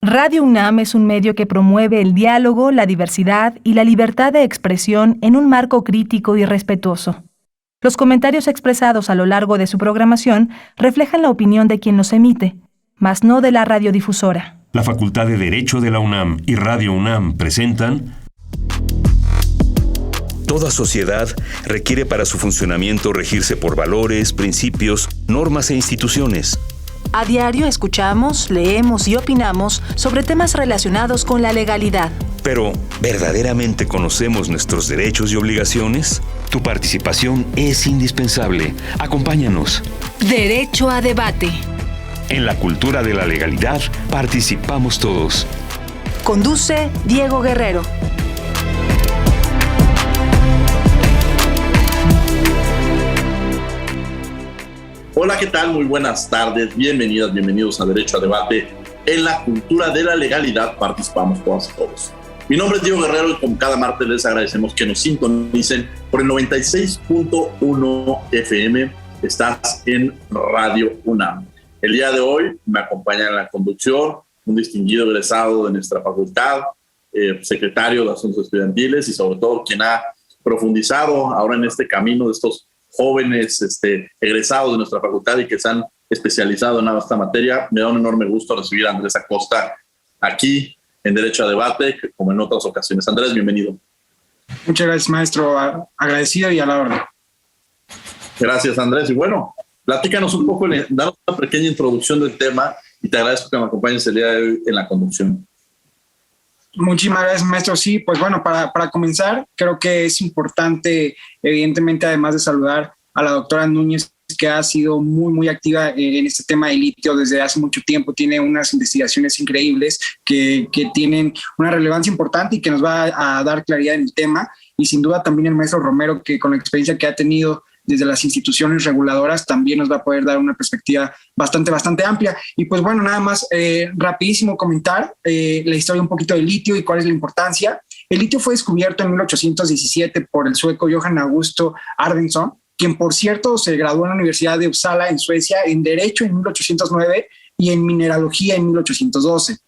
Radio UNAM es un medio que promueve el diálogo, la diversidad y la libertad de expresión en un marco crítico y respetuoso. Los comentarios expresados a lo largo de su programación reflejan la opinión de quien los emite, mas no de la radiodifusora. La Facultad de Derecho de la UNAM y Radio UNAM presentan... Toda sociedad requiere para su funcionamiento regirse por valores, principios, normas e instituciones. A diario escuchamos, leemos y opinamos sobre temas relacionados con la legalidad. Pero, ¿verdaderamente conocemos nuestros derechos y obligaciones? Tu participación es indispensable. Acompáñanos. Derecho a debate. En la cultura de la legalidad participamos todos. Conduce Diego Guerrero. Hola, ¿qué tal? Muy buenas tardes. Bienvenidas, bienvenidos a Derecho a Debate. En la cultura de la legalidad participamos todas y todos. Mi nombre es Diego Guerrero y como cada martes les agradecemos que nos sintonicen por el 96.1 FM. Estás en Radio UNAM. El día de hoy me acompaña en la conducción un distinguido egresado de nuestra facultad, secretario de Asuntos Estudiantiles y sobre todo quien ha profundizado ahora en este camino de estos jóvenes egresados de nuestra facultad y que se han especializado en esta materia. Me da un enorme gusto recibir a Andrés Acosta aquí en Derecho a Debate, como en otras ocasiones. Andrés, bienvenido. Muchas gracias, maestro. Agradecido y a la orden. Gracias, Andrés. Y bueno, platícanos un poco, danos una pequeña introducción del tema y te agradezco que me acompañes el día de hoy en la conducción. Muchísimas gracias, maestro. Sí, pues bueno, para comenzar, creo que es importante, evidentemente, además de saludar a la doctora Núñez, que ha sido muy activa en este tema de litio desde hace mucho tiempo. Tiene unas investigaciones increíbles que tienen una relevancia importante y que nos va a dar claridad en el tema. Y sin duda también el maestro Romero, que con la experiencia que ha tenido desde las instituciones reguladoras, también nos va a poder dar una perspectiva bastante amplia. Y pues bueno, nada más rapidísimo comentar la historia un poquito del litio y cuál es la importancia. El litio fue descubierto en 1817 por el sueco Johan Augusto Arvidsson, quien por cierto se graduó en la Universidad de Uppsala en Suecia en Derecho en 1809 y en Mineralogía en 1812.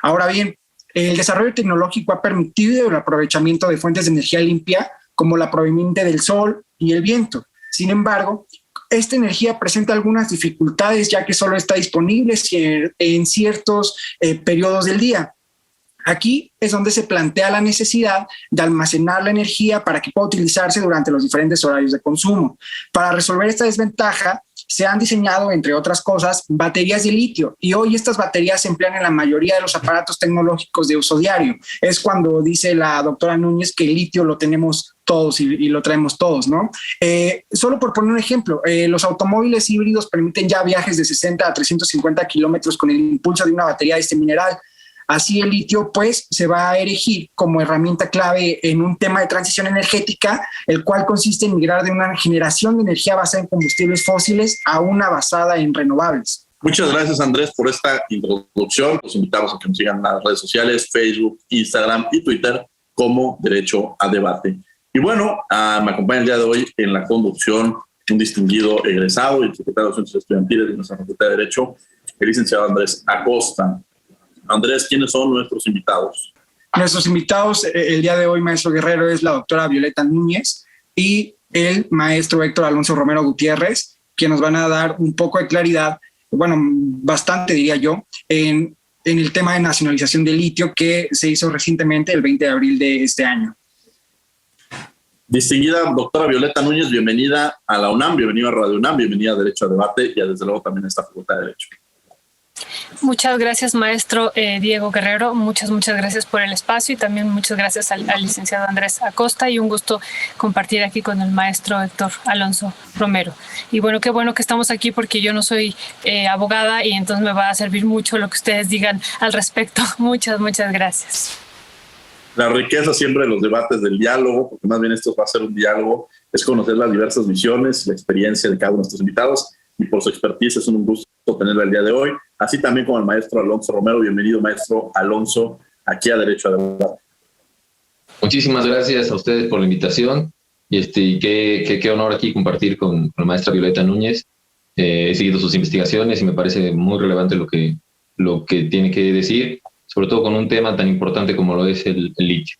Ahora bien, el desarrollo tecnológico ha permitido el aprovechamiento de fuentes de energía limpia como la proveniente del sol y el viento. Sin embargo, esta energía presenta algunas dificultades ya que solo está disponible en ciertos periodos del día. Aquí es donde se plantea la necesidad de almacenar la energía para que pueda utilizarse durante los diferentes horarios de consumo. Para resolver esta desventaja, se han diseñado, entre otras cosas, baterías de litio, y hoy estas baterías se emplean en la mayoría de los aparatos tecnológicos de uso diario. Es cuando dice la doctora Núñez que el litio lo tenemos todos y lo traemos todos, ¿no? Solo por poner un ejemplo, los automóviles híbridos permiten ya viajes de 60 a 350 kilómetros con el impulso de una batería de este mineral. Así el litio pues se va a erigir como herramienta clave en un tema de transición energética, el cual consiste en migrar de una generación de energía basada en combustibles fósiles a una basada en renovables. Muchas gracias, Andrés, por esta introducción. Los invitamos a que nos sigan en las redes sociales, Facebook, Instagram y Twitter como Derecho a Debate. Y bueno, me acompaña el día de hoy en la conducción un distinguido egresado y secretario de Asuntos Estudiantiles de nuestra Facultad de Derecho, el licenciado Andrés Acosta. Andrés, ¿quiénes son nuestros invitados? Nuestros invitados el día de hoy, maestro Guerrero, es la doctora Violeta Núñez y el maestro Héctor Alonso Romero Gutiérrez, que nos van a dar un poco de claridad, bueno, bastante diría yo, en el tema de nacionalización del litio que se hizo recientemente el 20 de abril de este año. Distinguida doctora Violeta Núñez, bienvenida a la UNAM, bienvenida a Radio UNAM, bienvenida a Derecho a Debate y desde luego también a esta Facultad de Derecho. Muchas gracias, maestro Diego Guerrero. Muchas gracias por el espacio y también muchas gracias al licenciado Andrés Acosta y un gusto compartir aquí con el maestro Héctor Alonso Romero. Y bueno que estamos aquí porque yo no soy abogada y entonces me va a servir mucho lo que ustedes digan al respecto. Muchas gracias. La riqueza siempre de los debates del diálogo, porque más bien esto va a ser un diálogo, es conocer las diversas visiones, la experiencia de cada uno de nuestros invitados y por su expertise es un gusto tenerla el día de hoy, así también como el maestro Alonso Romero. Bienvenido, maestro Alonso, aquí a Derecho a Debate. Muchísimas gracias a ustedes por la invitación y qué honor aquí compartir con la maestra Violeta Núñez. He seguido sus investigaciones y me parece muy relevante lo que tiene que decir. sobre todo con un tema tan importante como lo es el litio.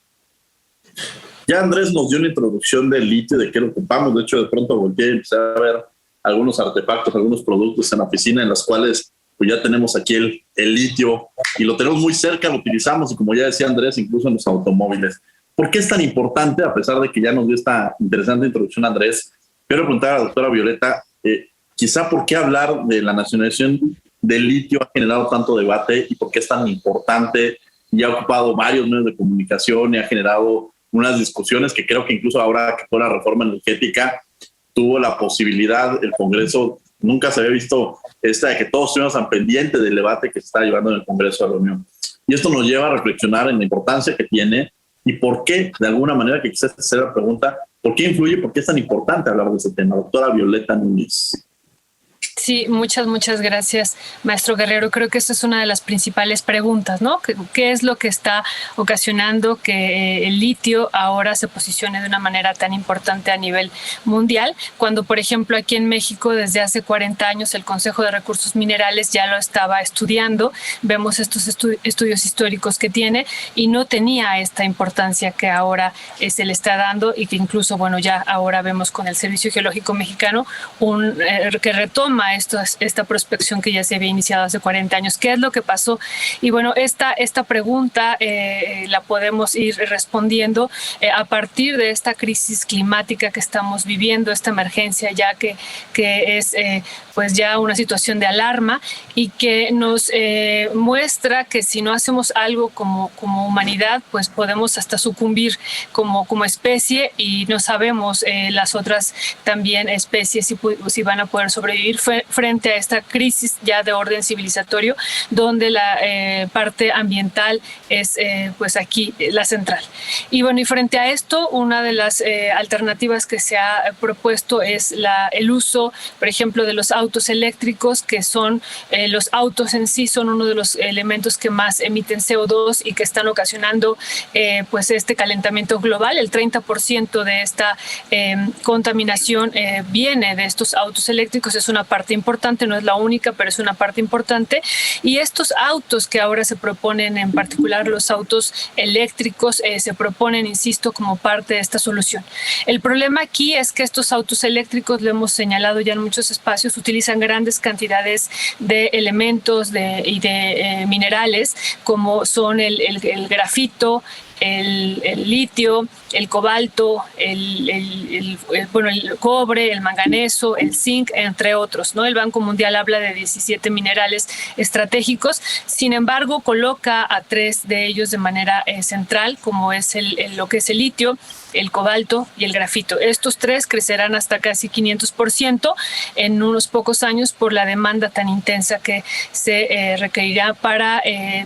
Ya Andrés nos dio una introducción del litio, de qué lo ocupamos. De hecho, de pronto volteé y empecé a ver algunos artefactos, algunos productos en la oficina en los cuales pues ya tenemos aquí el litio y lo tenemos muy cerca, lo utilizamos y como ya decía Andrés, incluso en los automóviles. ¿Por qué es tan importante? A pesar de que ya nos dio esta interesante introducción Andrés, quiero preguntar a la doctora Violeta, quizá por qué hablar de la nacionalización del litio ha generado tanto debate y por qué es tan importante y ha ocupado varios medios de comunicación y ha generado unas discusiones que creo que incluso ahora que fue la reforma energética tuvo la posibilidad, el Congreso, nunca se había visto de que todos estuvimos tan pendientes del debate que se está llevando en el Congreso de la Unión. Y esto nos lleva a reflexionar en la importancia que tiene y por qué, de alguna manera, que quizás sea la pregunta, ¿por qué influye, por qué es tan importante hablar de ese tema? Doctora Violeta Núñez. Sí, muchas gracias, maestro Guerrero. Creo que esa es una de las principales preguntas, ¿no? ¿Qué es lo que está ocasionando que el litio ahora se posicione de una manera tan importante a nivel mundial? Cuando, por ejemplo, aquí en México, desde hace 40 años, el Consejo de Recursos Minerales ya lo estaba estudiando. Vemos estos estudios históricos que tiene y no tenía esta importancia que ahora se le está dando y que incluso, bueno, ya ahora vemos con el Servicio Geológico Mexicano que retoma esta prospección que ya se había iniciado hace 40 años. ¿Qué es lo que pasó? Y bueno, esta pregunta la podemos ir respondiendo a partir de esta crisis climática que estamos viviendo, esta emergencia ya que es pues ya una situación de alarma y que nos muestra que si no hacemos algo como humanidad, pues podemos hasta sucumbir como especie y no sabemos las otras también especies si van a poder sobrevivir frente a esta crisis ya de orden civilizatorio, donde la parte ambiental es pues aquí la central. Y bueno, y frente a esto, una de las alternativas que se ha propuesto es el uso, por ejemplo, de los autos eléctricos, que son los autos en sí son uno de los elementos que más emiten CO2 y que están ocasionando pues este calentamiento global. El 30% de esta contaminación viene de estos autos eléctricos. Es una parte importante, no es la única, pero es una parte importante. Y estos autos que ahora se proponen, en particular los autos eléctricos, se proponen, insisto, como parte de esta solución. El problema aquí es que estos autos eléctricos, lo hemos señalado ya en muchos espacios, utilizan grandes cantidades de elementos y de minerales, como son el grafito, el litio, el cobalto, el cobre, el manganeso, el zinc, entre otros, ¿no? El Banco Mundial habla de 17 minerales estratégicos, sin embargo, coloca a 3 de ellos de manera central, como es lo que es el litio, el cobalto y el grafito. Estos 3 crecerán hasta casi 500% en unos pocos años por la demanda tan intensa que se requerirá para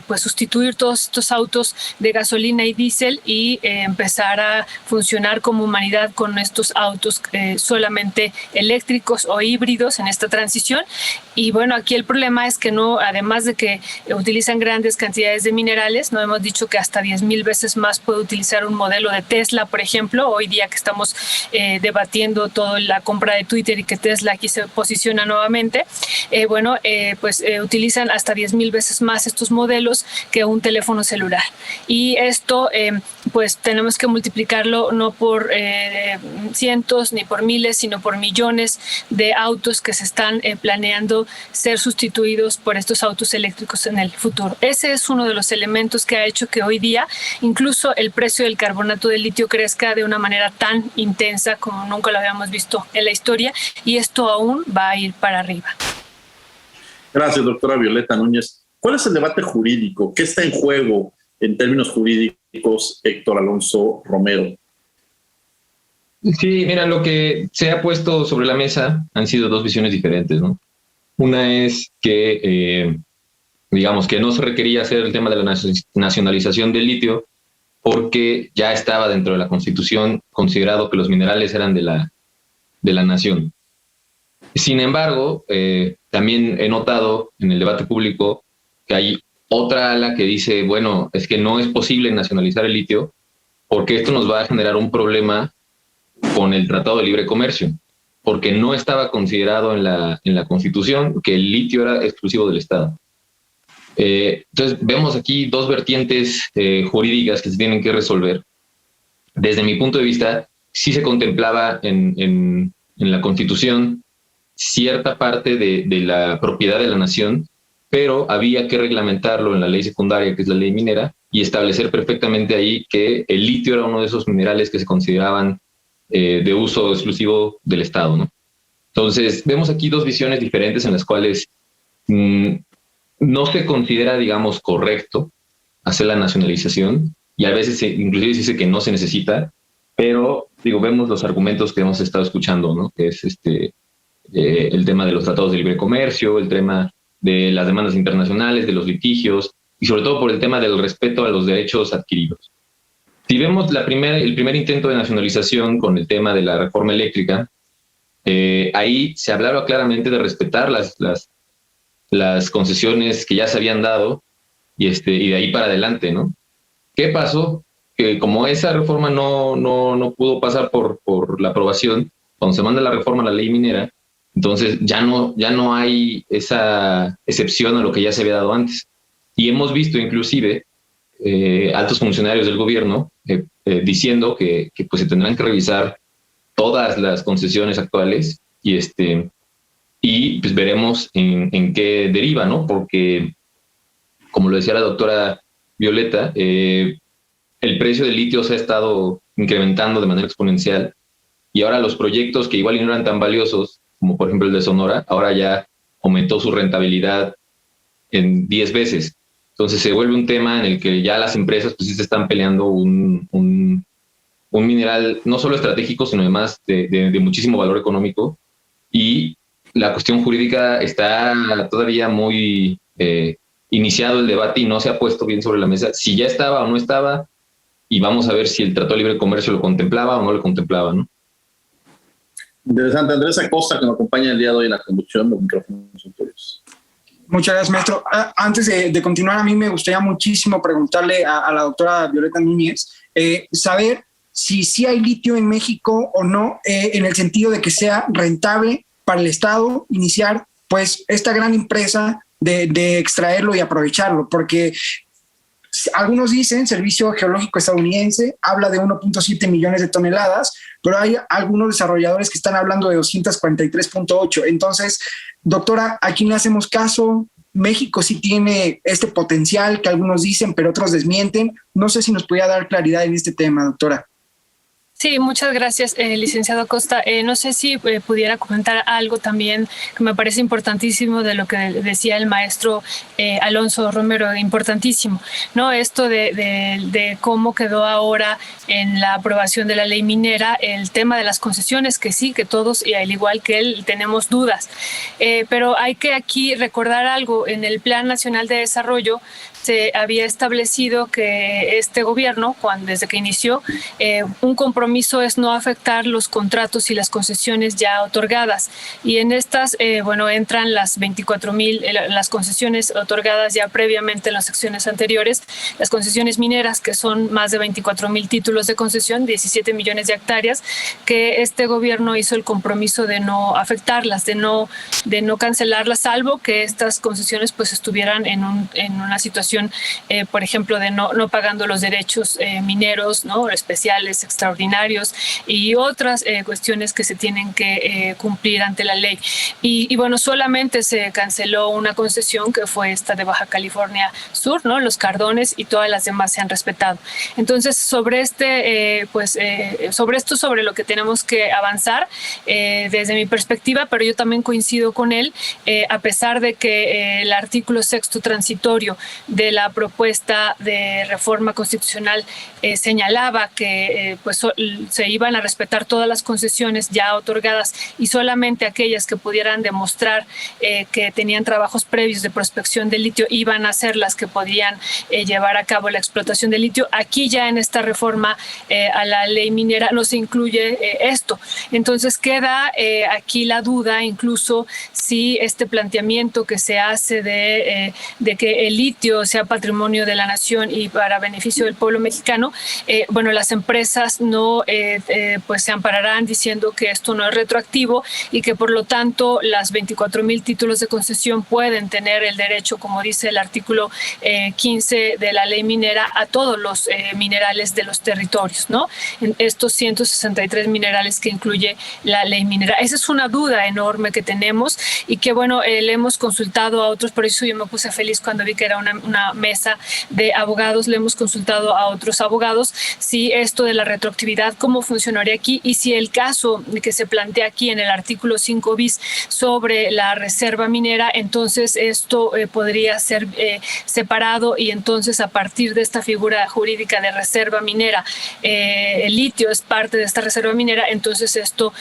pues sustituir todos estos autos de gasolina y diésel y empezar a funcionar como humanidad con estos autos solamente eléctricos o híbridos en esta transición. Y bueno, aquí el problema es que no, además de que utilizan grandes cantidades de minerales, no hemos dicho que hasta 10,000 veces más puede utilizar un modelo de Tesla, por ejemplo, hoy día que estamos debatiendo toda la compra de Twitter y que Tesla aquí se posiciona nuevamente, utilizan hasta 10,000 veces más estos modelos que un teléfono celular. Y esto, pues tenemos que multiplicarlo no por cientos ni por miles, sino por millones de autos que se están planeando ser sustituidos por estos autos eléctricos en el futuro. Ese es uno de los elementos que ha hecho que hoy día incluso el precio del carbonato de litio crezca de una manera tan intensa como nunca lo habíamos visto en la historia, y esto aún va a ir para arriba. Gracias, doctora Violeta Núñez. ¿Cuál es el debate jurídico? ¿Qué está en juego en términos jurídicos, Héctor Alonso Romero? Sí, mira, lo que se ha puesto sobre la mesa han sido 2 visiones diferentes, ¿no? Una es que, digamos, que no se requería hacer el tema de la nacionalización del litio porque ya estaba dentro de la Constitución considerado que los minerales eran de la nación. Sin embargo, también he notado en el debate público que hay otra ala que dice, bueno, es que no es posible nacionalizar el litio porque esto nos va a generar un problema con el Tratado de Libre Comercio, porque no estaba considerado en la Constitución que el litio era exclusivo del Estado. Entonces, vemos aquí dos vertientes jurídicas que se tienen que resolver. Desde mi punto de vista, sí se contemplaba en la Constitución cierta parte de la propiedad de la nación, pero había que reglamentarlo en la ley secundaria, que es la ley minera, y establecer perfectamente ahí que el litio era uno de esos minerales que se consideraban de uso exclusivo del Estado, ¿no? Entonces, vemos aquí dos visiones diferentes en las cuales no se considera, digamos, correcto hacer la nacionalización, y a veces inclusive se dice que no se necesita, pero vemos los argumentos que hemos estado escuchando, ¿no? Que es el tema de los tratados de libre comercio, el tema de las demandas internacionales, de los litigios, y sobre todo por el tema del respeto a los derechos adquiridos. Si vemos el primer intento de nacionalización con el tema de la reforma eléctrica, ahí se hablaba claramente de respetar las concesiones que ya se habían dado y de ahí para adelante, ¿no? ¿Qué pasó? Que como esa reforma no pudo pasar por la aprobación, cuando se manda la reforma a la ley minera, entonces ya no hay esa excepción a lo que ya se había dado antes. Y hemos visto inclusive altos funcionarios del gobierno diciendo que pues se tendrán que revisar todas las concesiones actuales y pues veremos en qué deriva, ¿no? Porque, como lo decía la doctora Violeta, el precio del litio se ha estado incrementando de manera exponencial y ahora los proyectos que igual no eran tan valiosos, como por ejemplo el de Sonora, ahora ya aumentó su rentabilidad en 10 veces. Entonces se vuelve un tema en el que ya las empresas pues sí se están peleando un mineral no solo estratégico, sino además de muchísimo valor económico, y la cuestión jurídica está todavía muy iniciado el debate y no se ha puesto bien sobre la mesa si ya estaba o no estaba, y vamos a ver si el Tratado de Libre Comercio lo contemplaba o no lo contemplaba, ¿no? Interesante. Andrés Acosta, que nos acompaña el día de hoy en la conducción de micrófonos tuyos. Muchas gracias, maestro. Antes de continuar, a mí me gustaría muchísimo preguntarle a la doctora Violeta Núñez, saber si sí hay litio en México o no, en el sentido de que sea rentable para el Estado iniciar pues esta gran empresa de extraerlo y aprovecharlo, porque algunos dicen, Servicio Geológico Estadounidense habla de 1.7 millones de toneladas, pero hay algunos desarrolladores que están hablando de 243.8. Entonces, doctora, ¿a quién le hacemos caso? México sí tiene este potencial que algunos dicen, pero otros desmienten. No sé si nos podía dar claridad en este tema, doctora. Sí, muchas gracias, licenciado Acosta. No sé si pudiera comentar algo también que me parece importantísimo de lo que decía el maestro Alonso Romero, importantísimo, ¿no? Esto de cómo quedó ahora en la aprobación de la ley minera el tema de las concesiones, que sí, que todos, y al igual que él, tenemos dudas. Pero hay que aquí recordar algo. En el Plan Nacional de Desarrollo se había establecido que este gobierno, desde que inició, un compromiso es no afectar los contratos y las concesiones ya otorgadas. Y en estas, entran las 24,000, las concesiones otorgadas ya previamente en las secciones anteriores, las concesiones mineras, que son más de 24,000 títulos de concesión, 17 millones de hectáreas, que este gobierno hizo el compromiso de no afectarlas, de no cancelarlas, salvo que estas concesiones pues estuvieran en una situación, por ejemplo, de no pagando los derechos mineros, ¿no?, especiales, extraordinarios y otras cuestiones que se tienen que cumplir ante la ley. Y bueno, solamente se canceló una concesión, que fue esta de Baja California Sur, ¿no? Los Cardones, y todas las demás se han respetado. Entonces, sobre sobre lo que tenemos que avanzar desde mi perspectiva, pero yo también coincido con él, a pesar de que el artículo 6º transitorio de la propuesta de reforma constitucional señalaba que se iban a respetar todas las concesiones ya otorgadas y solamente aquellas que pudieran demostrar que tenían trabajos previos de prospección de litio iban a ser las que podían llevar a cabo la explotación de litio. Aquí ya en esta reforma a la ley minera no se incluye esto. Entonces queda aquí la duda, incluso si este planteamiento que se hace de que el litio sea patrimonio de la nación y para beneficio del pueblo mexicano, bueno, las empresas no pues se ampararán diciendo que esto no es retroactivo y que por lo tanto las 24,000 títulos de concesión pueden tener el derecho, como dice el artículo 15 de la ley minera, a todos los minerales de los territorios, ¿no? En estos 163 minerales que incluye la ley minera. Esa es una duda enorme que tenemos y que, bueno, le hemos consultado a otros, por eso yo me puse feliz cuando vi que era una mesa de abogados, le hemos consultado a otros abogados si esto de la retroactividad, cómo funcionaría aquí y si el caso que se plantea aquí en el artículo 5 bis sobre la reserva minera, entonces esto podría ser separado y entonces a partir de esta figura jurídica de reserva minera, el litio es parte de esta reserva minera, entonces esto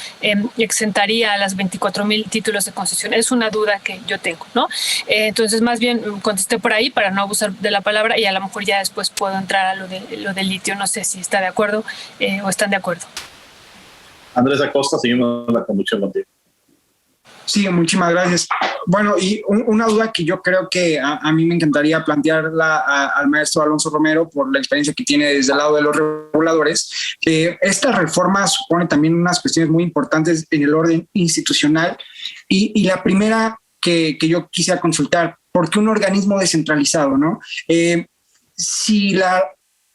exentaría a las 24,000 títulos de concesión. Es una duda que yo tengo, ¿no? Entonces más bien contesté por ahí para no abusar de la palabra y a lo mejor ya después puedo entrar a lo del litio. No sé si está de acuerdo o están de acuerdo. Andrés Acosta, seguimos la conducción contigo. Sí, muchísimas gracias. Bueno, y una duda que yo creo que a mí me encantaría plantearla al maestro Alonso Romero por la experiencia que tiene desde el lado de los reguladores. Esta reforma supone también unas cuestiones muy importantes en el orden institucional y la primera que yo quisiera consultar, ¿por qué un organismo descentralizado, no? Si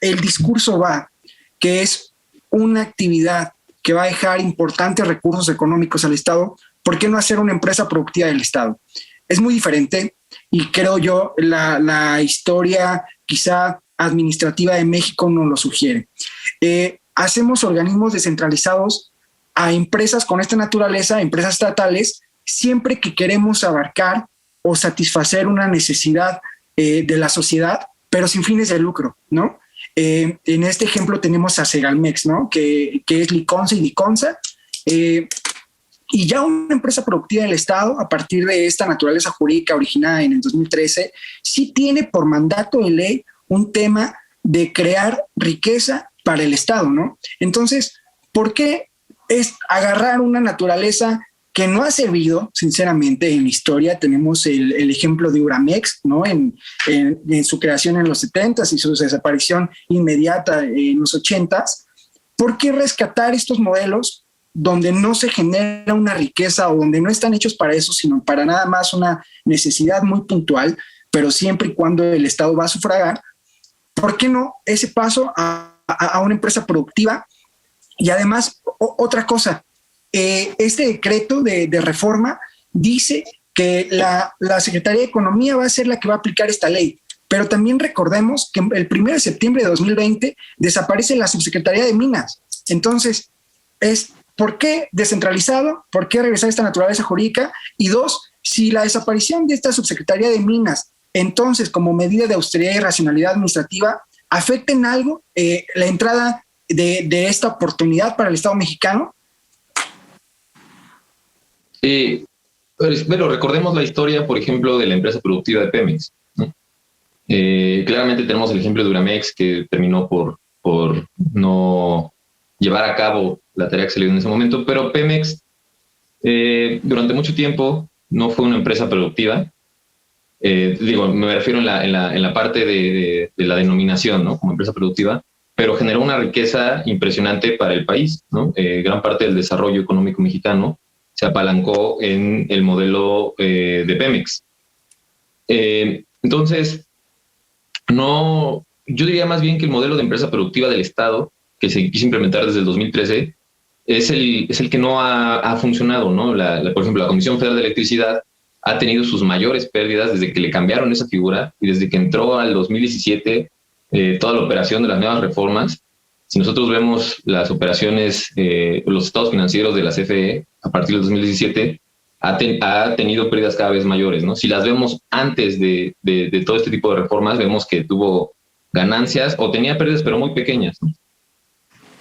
el discurso va que es una actividad que va a dejar importantes recursos económicos al Estado, ¿por qué no hacer una empresa productiva del Estado? Es muy diferente y creo yo la historia quizá administrativa de México nos lo sugiere. Hacemos organismos descentralizados a empresas con esta naturaleza, empresas estatales, siempre que queremos abarcar o satisfacer una necesidad de la sociedad, pero sin fines de lucro, ¿no? En este ejemplo tenemos a Segalmex, ¿no? Que es Liconza y Liconza, y ya una empresa productiva del Estado, a partir de esta naturaleza jurídica originada en el 2013, sí tiene por mandato de ley un tema de crear riqueza para el Estado, ¿no? Entonces, ¿por qué es agarrar una naturaleza que no ha servido, sinceramente, en la historia? Tenemos el ejemplo de Uramex, ¿no? En su creación en los 70s y su desaparición inmediata en los 80s. ¿Por qué rescatar estos modelos donde no se genera una riqueza o donde no están hechos para eso, sino para nada más una necesidad muy puntual, pero siempre y cuando el Estado va a sufragar? ¿Por qué no ese paso a una empresa productiva? Y además, otra cosa, este decreto de reforma dice que la Secretaría de Economía va a ser la que va a aplicar esta ley, pero también recordemos que el 1 de septiembre de 2020 desaparece la Subsecretaría de Minas. Entonces, ¿por qué descentralizado? ¿Por qué regresar a esta naturaleza jurídica? Y dos, si la desaparición de esta Subsecretaría de Minas, entonces, como medida de austeridad y racionalidad administrativa, afecta en algo la entrada de esta oportunidad para el Estado mexicano. Bueno, recordemos la historia, por ejemplo, de la empresa productiva de Pemex, ¿no? Claramente tenemos el ejemplo de Uramex, que terminó por no llevar a cabo la tarea que se le dio en ese momento, pero Pemex durante mucho tiempo no fue una empresa productiva. Me refiero en la parte de la denominación, ¿no? Como empresa productiva, pero generó una riqueza impresionante para el país, ¿no? Gran parte del desarrollo económico mexicano se apalancó en el modelo de Pemex. Entonces, yo diría más bien que el modelo de empresa productiva del Estado, que se quiso implementar desde el 2013, es el que no ha funcionado, ¿no? Por ejemplo, la Comisión Federal de Electricidad ha tenido sus mayores pérdidas desde que le cambiaron esa figura y desde que entró al 2017 toda la operación de las nuevas reformas. Si nosotros vemos las operaciones, los estados financieros de la CFE a partir del 2017, ha tenido pérdidas cada vez mayores, ¿no? Si las vemos antes de todo este tipo de reformas, vemos que tuvo ganancias o tenía pérdidas, pero muy pequeñas, ¿no?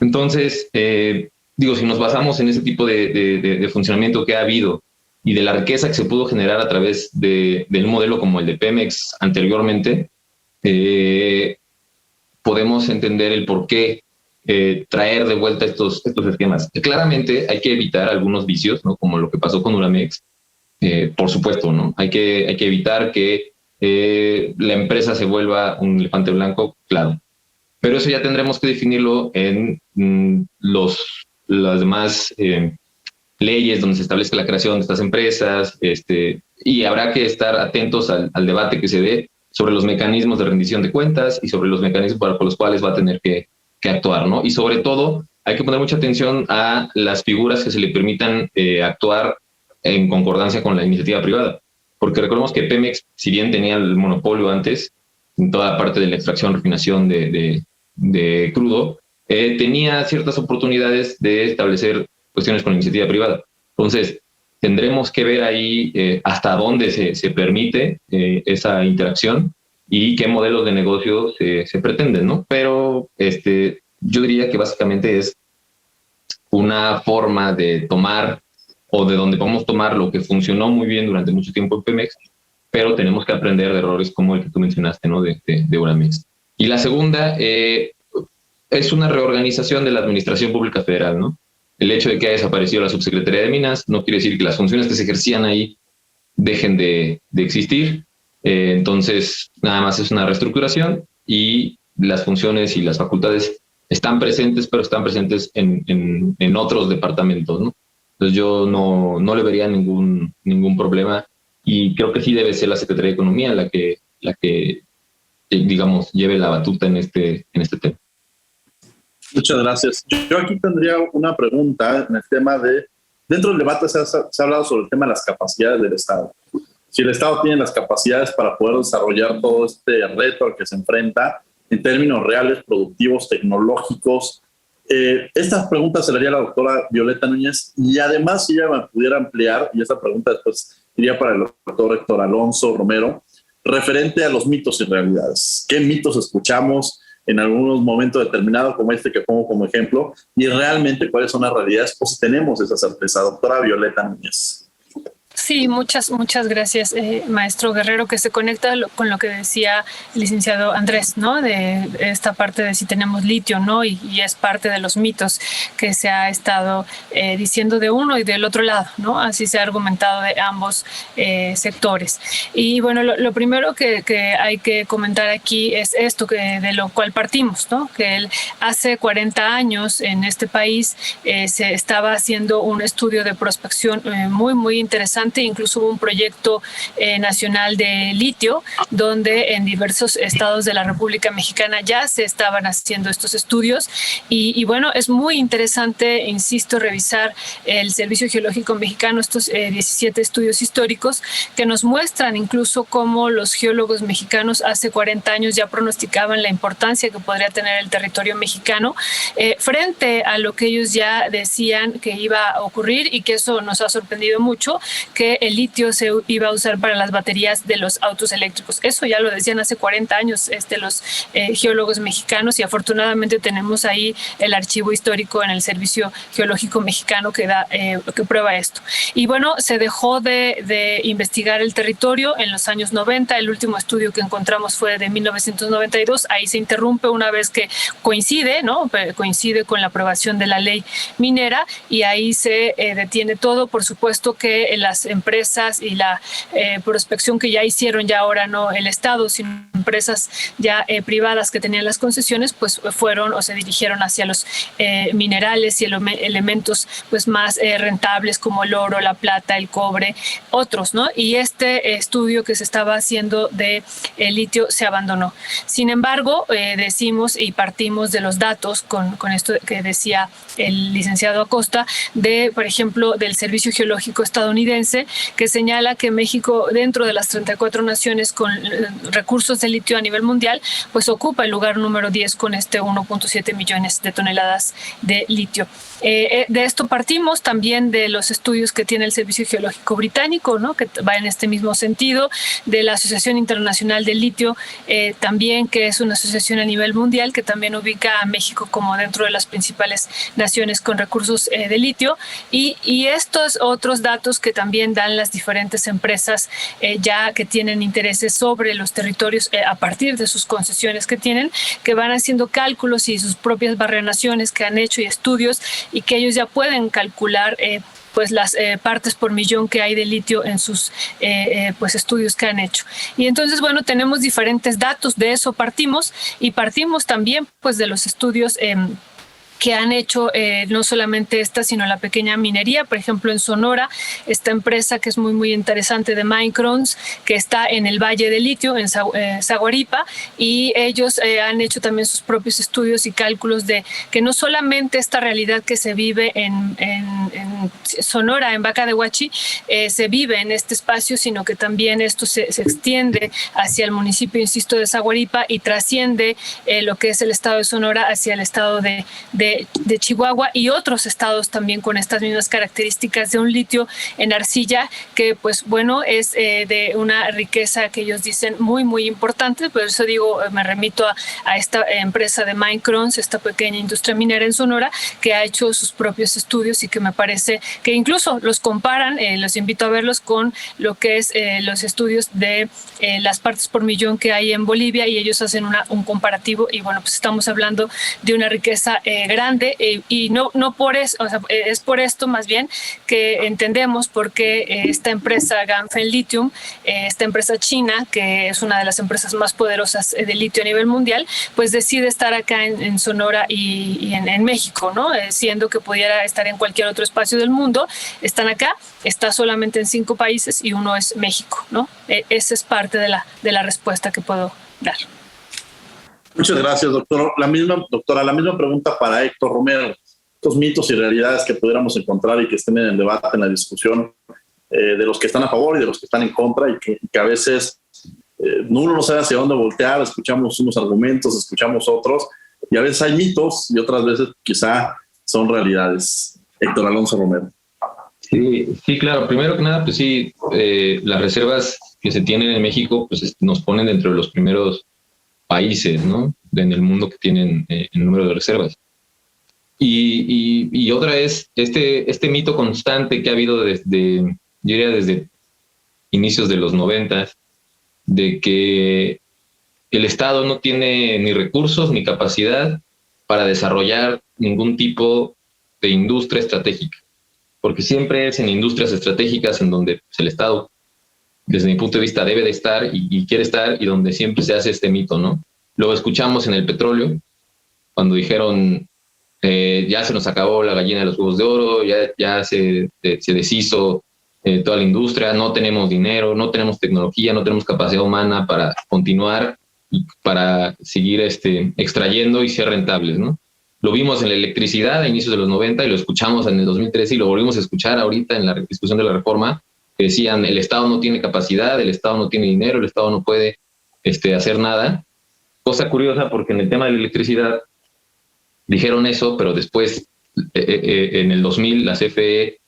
Entonces, si nos basamos en ese tipo de funcionamiento que ha habido y de la riqueza que se pudo generar a través de un modelo como el de Pemex anteriormente, podemos entender el por qué traer de vuelta estos esquemas. Claramente hay que evitar algunos vicios, ¿no? Como lo que pasó con Uramex, por supuesto, ¿no? Hay que evitar que la empresa se vuelva un elefante blanco, claro. Pero eso ya tendremos que definirlo en las demás leyes donde se establezca la creación de estas empresas, y habrá que estar atentos al debate que se dé sobre los mecanismos de rendición de cuentas y sobre los mecanismos por los cuales va a tener que actuar, ¿no? Y sobre todo, hay que poner mucha atención a las figuras que se le permitan actuar en concordancia con la iniciativa privada. Porque recordemos que Pemex, si bien tenía el monopolio antes, en toda la parte de la extracción, refinación de crudo, tenía ciertas oportunidades de establecer cuestiones con la iniciativa privada. Entonces, tendremos que ver ahí hasta dónde se permite esa interacción y qué modelos de negocio se pretenden, ¿no? Pero yo diría que básicamente es una forma de tomar o de donde podemos tomar lo que funcionó muy bien durante mucho tiempo en Pemex, pero tenemos que aprender de errores como el que tú mencionaste, ¿no? de Euramex. Y la segunda es una reorganización de la Administración Pública Federal, ¿no? El hecho de que haya desaparecido la Subsecretaría de Minas no quiere decir que las funciones que se ejercían ahí dejen de existir. Entonces, nada más es una reestructuración y las funciones y las facultades están presentes, pero están presentes en otros departamentos, ¿no? Entonces yo no le vería ningún problema, y creo que sí debe ser la Secretaría de Economía la que digamos, lleve la batuta en este tema. Muchas gracias. Yo aquí tendría una pregunta en el tema dentro del debate se ha hablado sobre el tema de las capacidades del Estado. Si el Estado tiene las capacidades para poder desarrollar todo este reto al que se enfrenta en términos reales, productivos, tecnológicos. Estas preguntas se le haría a la doctora Violeta Núñez, y además si ella me pudiera ampliar, y esta pregunta después iría para el doctor Héctor Alonso Romero, referente a los mitos y realidades. ¿Qué mitos escuchamos en algunos momentos determinados, como este que pongo como ejemplo, y realmente cuáles son las realidades, o si tenemos esa certeza? Doctora Violeta Núñez. Sí, muchas gracias, maestro Guerrero, que se conecta con lo que decía el licenciado Andrés, ¿no? De esta parte de si tenemos litio, ¿no? Y es parte de los mitos que se ha estado diciendo de uno y del otro lado, ¿no? Así se ha argumentado de ambos sectores. Y bueno, lo primero que hay que comentar aquí es esto de lo cual partimos, ¿no? Que hace 40 años en este país se estaba haciendo un estudio de prospección muy interesante. Incluso hubo un proyecto nacional de litio donde en diversos estados de la República Mexicana ya se estaban haciendo estos estudios, y bueno, es muy interesante, insisto, revisar el Servicio Geológico Mexicano, estos 17 estudios históricos que nos muestran incluso cómo los geólogos mexicanos hace 40 años ya pronosticaban la importancia que podría tener el territorio mexicano frente a lo que ellos ya decían que iba a ocurrir, y que eso nos ha sorprendido mucho, que el litio se iba a usar para las baterías de los autos eléctricos. Eso ya lo decían hace 40 años los geólogos mexicanos, y afortunadamente tenemos ahí el archivo histórico en el Servicio Geológico Mexicano que prueba esto. Y bueno, se dejó de investigar el territorio en los años 90. El último estudio que encontramos fue de 1992. Ahí se interrumpe una vez que coincide con la aprobación de la ley minera, y ahí se detiene todo. Por supuesto que las empresas y la prospección que ya hicieron, ya ahora no el Estado, sino empresas ya privadas que tenían las concesiones, pues fueron o se dirigieron hacia los minerales y elementos pues más rentables como el oro, la plata, el cobre, otros, ¿no? Y este estudio que se estaba haciendo de litio se abandonó. Sin embargo, decimos y partimos de los datos con esto que decía el licenciado Acosta, por ejemplo, del Servicio Geológico estadounidense, que señala que México, dentro de las 34 naciones con recursos de litio a nivel mundial, pues ocupa el lugar número 10 con 1.7 millones de toneladas de litio. De esto partimos también de los estudios que tiene el Servicio Geológico Británico, ¿no? Que va en este mismo sentido, de la Asociación Internacional del Litio, también, que es una asociación a nivel mundial que también ubica a México como dentro de las principales naciones con recursos de litio, y estos otros datos que también dan las diferentes empresas ya que tienen intereses sobre los territorios a partir de sus concesiones que tienen, que van haciendo cálculos y sus propias barrenaciones que han hecho y estudios, y que ellos ya pueden calcular pues las partes por millón que hay de litio en sus pues estudios que han hecho. Y entonces, bueno, tenemos diferentes datos, de eso partimos, y partimos también pues de los estudios que han hecho no solamente esta, sino la pequeña minería. Por ejemplo, en Sonora, esta empresa que es muy, muy interesante de Microns, que está en el Valle de Litio, en Zaguaripa, y ellos han hecho también sus propios estudios y cálculos de que no solamente esta realidad que se vive en Sonora, en Vaca de Huachi, se vive en este espacio, sino que también esto se extiende hacia el municipio, insisto, de Zaguaripa, y trasciende lo que es el estado de Sonora hacia el estado de Chihuahua y otros estados también con estas mismas características de un litio en arcilla que, pues bueno, es de una riqueza que ellos dicen muy, muy importante. Por eso digo, me remito a esta empresa de Microns, esta pequeña industria minera en Sonora, que ha hecho sus propios estudios y que me parece que incluso los comparan, los invito a verlos con lo que es los estudios de las partes por millón que hay en Bolivia, y ellos hacen un comparativo, y bueno, pues estamos hablando de una riqueza grande, y no por eso, o sea, es por esto más bien que entendemos por qué esta empresa Ganfeng Lithium, esta empresa china, que es una de las empresas más poderosas de litio a nivel mundial, pues decide estar acá en Sonora y en México, ¿no? Siendo que pudiera estar en cualquier otro espacio del mundo, están acá, está solamente en 5 países y uno es México, ¿no? Esa es parte de la respuesta que puedo dar. Muchas gracias, doctor. La misma pregunta para Héctor Romero. Estos mitos y realidades que pudiéramos encontrar y que estén en el debate, en la discusión, de los que están a favor y de los que están en contra, y que a veces uno no sabe hacia dónde voltear, escuchamos unos argumentos, escuchamos otros, y a veces hay mitos y otras veces quizá son realidades. Héctor Alonso Romero. Sí, claro. Primero que nada, pues sí, las reservas que se tienen en México pues nos ponen dentro de los primeros países, ¿no?, en el mundo que tienen el número de reservas. Y otra es este mito constante que ha habido yo diría desde inicios de los 90, de que el Estado no tiene ni recursos ni capacidad para desarrollar ningún tipo de industria estratégica, porque siempre es en industrias estratégicas en donde pues, el Estado, desde mi punto de vista, debe de estar y quiere estar, y donde siempre se hace este mito, ¿no? Lo escuchamos en el petróleo, cuando dijeron, ya se nos acabó la gallina de los huevos de oro, ya se deshizo toda la industria, no tenemos dinero, no tenemos tecnología, no tenemos capacidad humana para continuar y para seguir extrayendo y ser rentables, ¿no? Lo vimos en la electricidad a inicios de los 90 y lo escuchamos en el 2013 y lo volvimos a escuchar ahorita en la discusión de la reforma, que decían el Estado no tiene capacidad, el Estado no tiene dinero, el Estado no puede hacer nada. Cosa curiosa, porque en el tema de la electricidad dijeron eso, pero después en el 2000 la CFE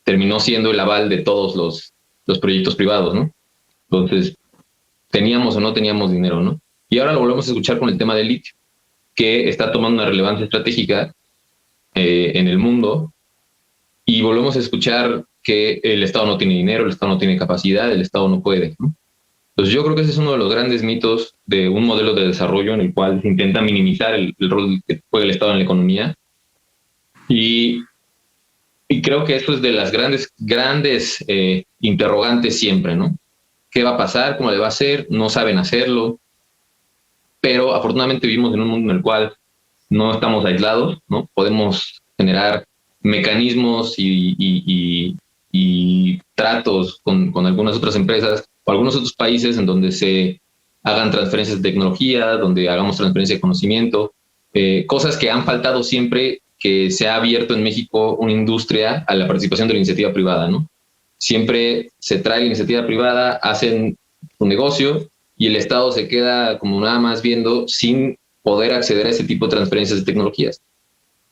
terminó siendo el aval de todos los proyectos privados, ¿no? Entonces, teníamos o no teníamos dinero, ¿no? Y ahora lo volvemos a escuchar con el tema del litio, que está tomando una relevancia estratégica en el mundo, y volvemos a escuchar que el Estado no tiene dinero, el Estado no tiene capacidad, el Estado no puede, ¿no? Entonces yo creo que ese es uno de los grandes mitos de un modelo de desarrollo en el cual se intenta minimizar el rol que juega el Estado en la economía, y creo que esto es de las grandes interrogantes siempre, ¿no? ¿Qué va a pasar? ¿Cómo le va a hacer? No saben hacerlo, pero afortunadamente vivimos en un mundo en el cual no estamos aislados, ¿no? Podemos generar mecanismos y tratos con algunas otras empresas o algunos otros países en donde se hagan transferencias de tecnología, donde hagamos transferencia de conocimiento, cosas que han faltado siempre que se ha abierto en México una industria a la participación de la iniciativa privada, ¿no? Siempre se trae la iniciativa privada, hacen un negocio y el Estado se queda como nada más viendo sin poder acceder a ese tipo de transferencias de tecnologías.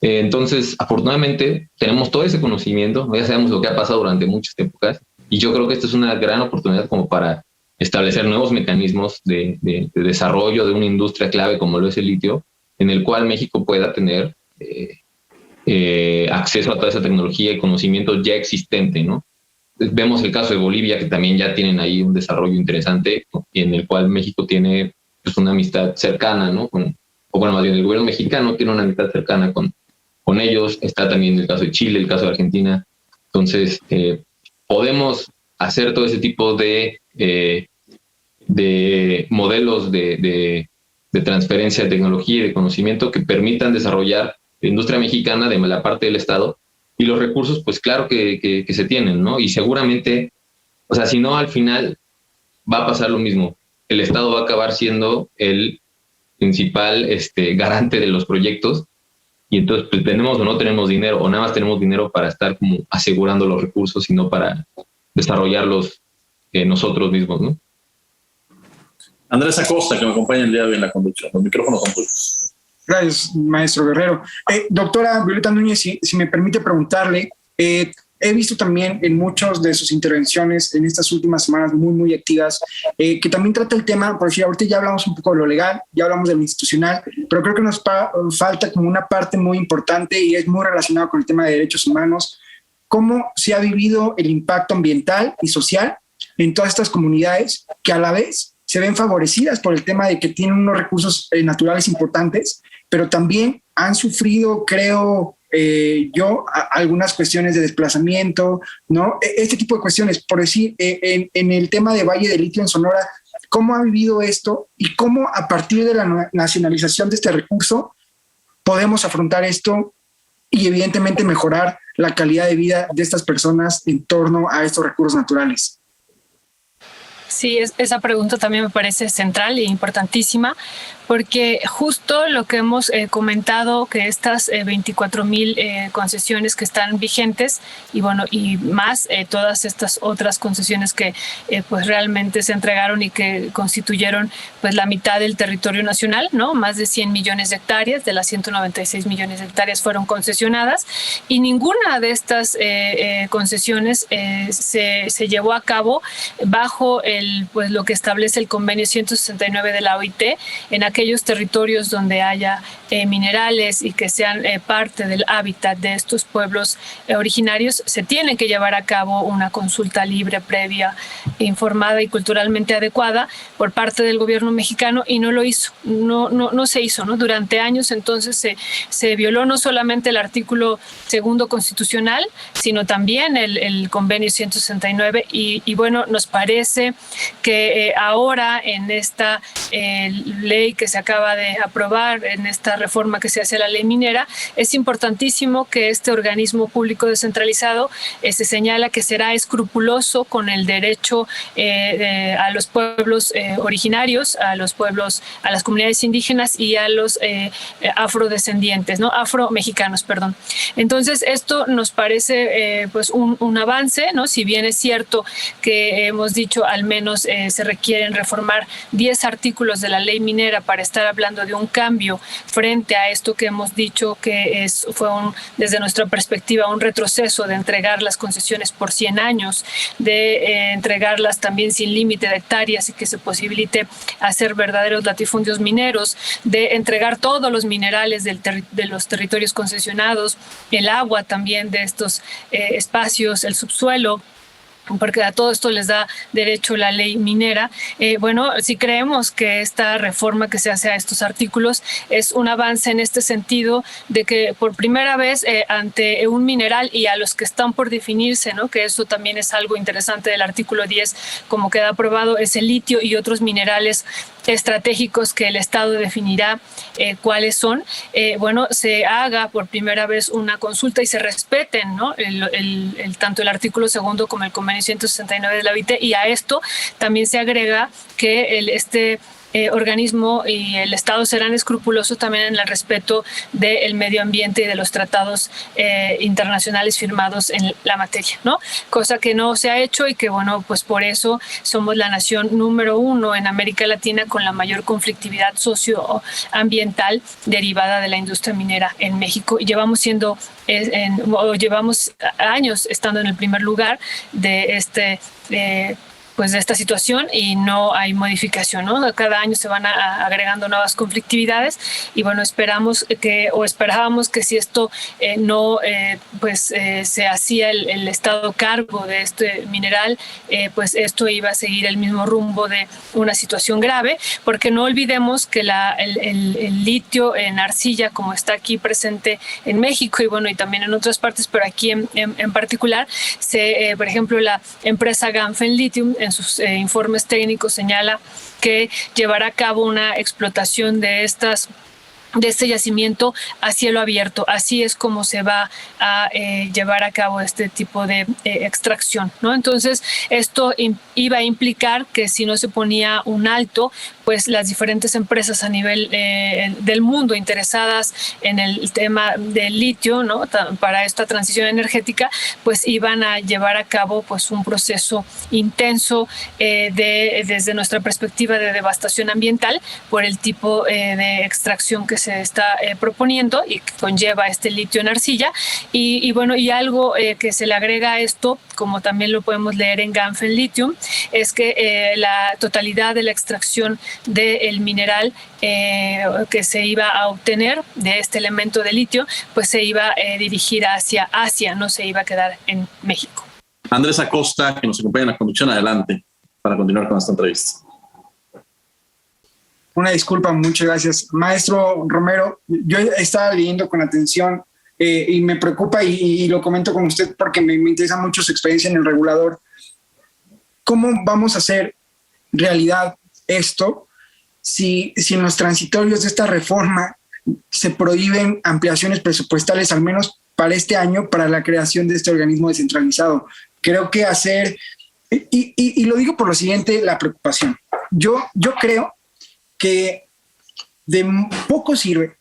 Entonces, afortunadamente, tenemos todo ese conocimiento, ya sabemos lo que ha pasado durante muchas épocas, y yo creo que esta es una gran oportunidad como para establecer nuevos mecanismos de desarrollo de una industria clave como lo es el litio, en el cual México pueda tener acceso a toda esa tecnología y conocimiento ya existente, ¿no? Vemos el caso de Bolivia, que también ya tienen ahí un desarrollo interesante, y en el cual México tiene pues, una amistad cercana, ¿no? O bueno, más bien el gobierno mexicano tiene una amistad cercana con con ellos. Está también el caso de Chile, el caso de Argentina. Entonces, podemos hacer todo ese tipo de modelos de transferencia de tecnología y de conocimiento que permitan desarrollar la industria mexicana de la parte del Estado, y los recursos, pues claro que se tienen, ¿no? Y seguramente, o sea, si no, al final va a pasar lo mismo. El Estado va a acabar siendo el principal garante de los proyectos, y entonces pues, tenemos o no tenemos dinero, o nada más tenemos dinero para estar como asegurando los recursos y no para desarrollarlos nosotros mismos, ¿no? Andrés Acosta, que me acompaña el día de hoy en la conducción. Los micrófonos son tuyos. Gracias, maestro Guerrero. Doctora Violeta Núñez, si me permite preguntarle, he visto también en muchas de sus intervenciones en estas últimas semanas muy activas, que también trata el tema, por decir, ahorita ya hablamos un poco de lo legal, ya hablamos de lo institucional, pero creo que nos falta como una parte muy importante y es muy relacionado con el tema de derechos humanos. ¿Cómo se ha vivido el impacto ambiental y social en todas estas comunidades que a la vez se ven favorecidas por el tema de que tienen unos recursos naturales importantes, pero también han sufrido, creo algunas cuestiones de desplazamiento, ¿no? Este tipo de cuestiones. Por decir, en el tema de Valle de Litio en Sonora, ¿cómo ha vivido esto y cómo a partir de la nacionalización de este recurso podemos afrontar esto y evidentemente mejorar la calidad de vida de estas personas en torno a estos recursos naturales? Sí, esa pregunta también me parece central e importantísima, porque justo lo que hemos comentado, que estas 24,000 concesiones que están vigentes y bueno, y más todas estas otras concesiones que pues realmente se entregaron y que constituyeron pues la mitad del territorio nacional, ¿no? Más de 100 millones de hectáreas, de las 196 millones de hectáreas fueron concesionadas, y ninguna de estas concesiones se llevó a cabo bajo pues lo que establece el convenio 169 de la OIT en aquellos territorios donde haya minerales y que sean parte del hábitat de estos pueblos originarios. Se tiene que llevar a cabo una consulta libre, previa, informada y culturalmente adecuada por parte del gobierno mexicano, y no lo hizo, no se hizo, ¿no? Durante años entonces se violó no solamente el artículo 2 constitucional, sino también el convenio 169, y bueno, nos parece que ahora en esta ley que se acaba de aprobar, en esta reforma que se hace a la ley minera, es importantísimo que este organismo público descentralizado se señala que será escrupuloso con el derecho a los pueblos originarios, a los pueblos, a las comunidades indígenas y a los afrodescendientes, ¿no? Afromexicanos, perdón. Entonces, esto nos parece pues un avance, ¿no? Si bien es cierto que hemos dicho al menos se requieren reformar 10 artículos de la ley minera para estar hablando de un cambio frente a esto que hemos dicho que fue desde nuestra perspectiva un retroceso de entregar las concesiones por 100 años, de entregarlas también sin límite de hectáreas y que se posibilite hacer verdaderos latifundios mineros, de entregar todos los minerales de los territorios concesionados, el agua también de estos espacios, el subsuelo, porque a todo esto les da derecho la ley minera. Bueno, si creemos que esta reforma que se hace a estos artículos es un avance en este sentido de que por primera vez ante un mineral y a los que están por definirse, ¿no? Que eso también es algo interesante del artículo 10, como queda aprobado, es el litio y otros minerales estratégicos que el Estado definirá cuáles son. Bueno, se haga por primera vez una consulta y se respeten, ¿no? Tanto el artículo 2 como el convenio 169 de la OIT, y a esto también se agrega que este organismo y el Estado serán escrupulosos también en el respeto del medio ambiente y de los tratados internacionales firmados en la materia, ¿no? Cosa que no se ha hecho y que, bueno, pues por eso somos la nación número 1 en América Latina con la mayor conflictividad socioambiental derivada de la industria minera en México. Y llevamos llevamos años estando en el primer lugar de pues de esta situación y no hay modificación, ¿no? Cada año se van agregando nuevas conflictividades y bueno, esperábamos que si esto se hacía el Estado cargo de este mineral, pues esto iba a seguir el mismo rumbo de una situación grave, porque no olvidemos que el litio en arcilla, como está aquí presente en México y bueno, y también en otras partes, pero aquí en particular, por ejemplo, la empresa Ganfeng Lithium en sus informes técnicos señala que llevará a cabo una explotación de este yacimiento a cielo abierto. Así es como se va a llevar a cabo este tipo de extracción, ¿no? Entonces, esto iba a implicar que si no se ponía un alto, pues las diferentes empresas a nivel del mundo interesadas en el tema del litio, ¿no? Para esta transición energética, pues iban a llevar a cabo pues un proceso intenso desde nuestra perspectiva de devastación ambiental por el tipo de extracción que se está proponiendo y que conlleva este litio en arcilla y bueno, y algo que se le agrega a esto, como también lo podemos leer en Ganfeng Lithium, es que la totalidad de la extracción del mineral que se iba a obtener de este elemento de litio, pues se iba a dirigir hacia Asia, no se iba a quedar en México. Andrés Acosta, que nos acompaña en la conducción, adelante para continuar con esta entrevista. Una disculpa, muchas gracias. Maestro Romero, yo estaba leyendo con atención y me preocupa y lo comento con usted porque me interesa mucho su experiencia en el regulador. ¿Cómo vamos a hacer realidad esto si en los transitorios de esta reforma se prohíben ampliaciones presupuestales, al menos para este año, para la creación de este organismo descentralizado? Creo que y lo digo por lo siguiente, la preocupación. Yo creo que de poco sirve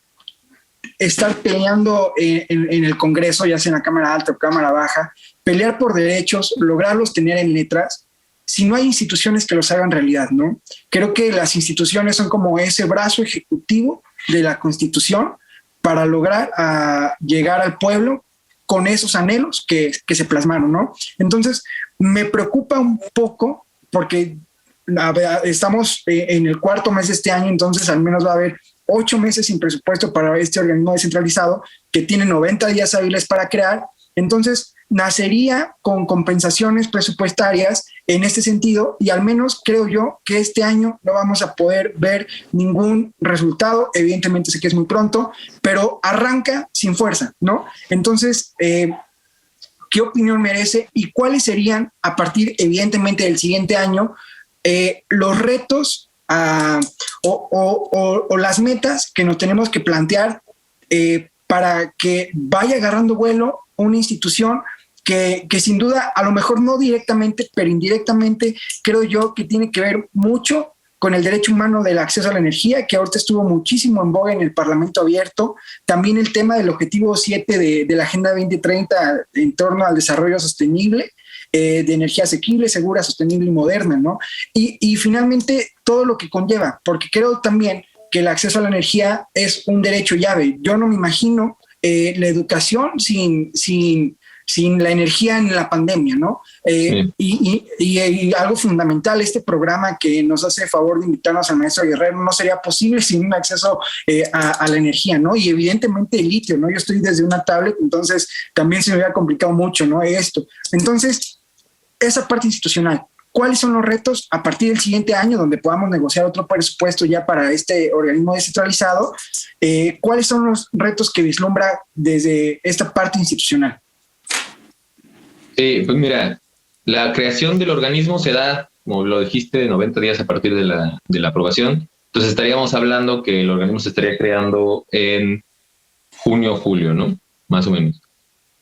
estar peleando en el Congreso, ya sea en la Cámara Alta o Cámara Baja, pelear por derechos, lograrlos tener en letras, si no hay instituciones que los hagan realidad, ¿no? Creo que las instituciones son como ese brazo ejecutivo de la Constitución para lograr llegar al pueblo con esos anhelos que se plasmaron, ¿no? Entonces, me preocupa un poco porque estamos en el cuarto mes de este año, entonces al menos va a haber 8 meses sin presupuesto para este organismo descentralizado que tiene 90 días hábiles para crear. Entonces nacería con compensaciones presupuestarias en este sentido y al menos creo yo que este año no vamos a poder ver ningún resultado. Evidentemente sé que es muy pronto, pero arranca sin fuerza, ¿no? Entonces, ¿qué opinión merece y cuáles serían a partir evidentemente del siguiente año los retos o las metas que nos tenemos que plantear para que vaya agarrando vuelo una institución que sin duda, a lo mejor no directamente, pero indirectamente, creo yo que tiene que ver mucho con el derecho humano del acceso a la energía, que ahorita estuvo muchísimo en boga en el Parlamento abierto. También el tema del objetivo 7 de la Agenda 2030 en torno al desarrollo sostenible, de energía asequible, segura, sostenible y moderna, ¿no? Y finalmente todo lo que conlleva, porque creo también que el acceso a la energía es un derecho llave. Yo no me imagino la educación sin la energía en la pandemia, ¿no? Sí. Y algo fundamental, este programa que nos hace favor de invitarnos al maestro Guerrero no sería posible sin un acceso a la energía, ¿no? Y evidentemente el litio, ¿no? Yo estoy desde una tablet, entonces también se me hubiera complicado mucho, ¿no? Esto. Entonces, esa parte institucional, ¿cuáles son los retos a partir del siguiente año donde podamos negociar otro presupuesto ya para este organismo descentralizado? ¿Cuáles son los retos que vislumbra desde esta parte institucional? Pues mira, la creación del organismo se da, como lo dijiste, de 90 días a partir de la aprobación. Entonces estaríamos hablando que el organismo se estaría creando en junio o julio, ¿no? Más o menos.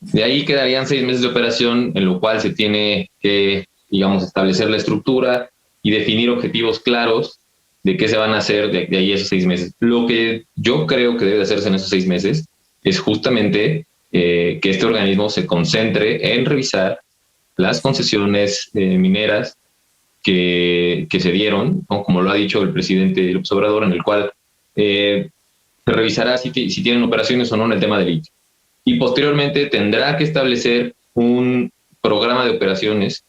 De ahí quedarían 6 meses de operación, en lo cual se tiene que, digamos, establecer la estructura y definir objetivos claros de qué se van a hacer de ahí esos 6 meses. Lo que yo creo que debe hacerse en esos 6 meses es justamente que este organismo se concentre en revisar las concesiones mineras que se dieron, ¿no? Como lo ha dicho el presidente López Obrador, en el cual se revisará si tienen operaciones o no en el tema del litio. Y posteriormente tendrá que establecer un programa de operaciones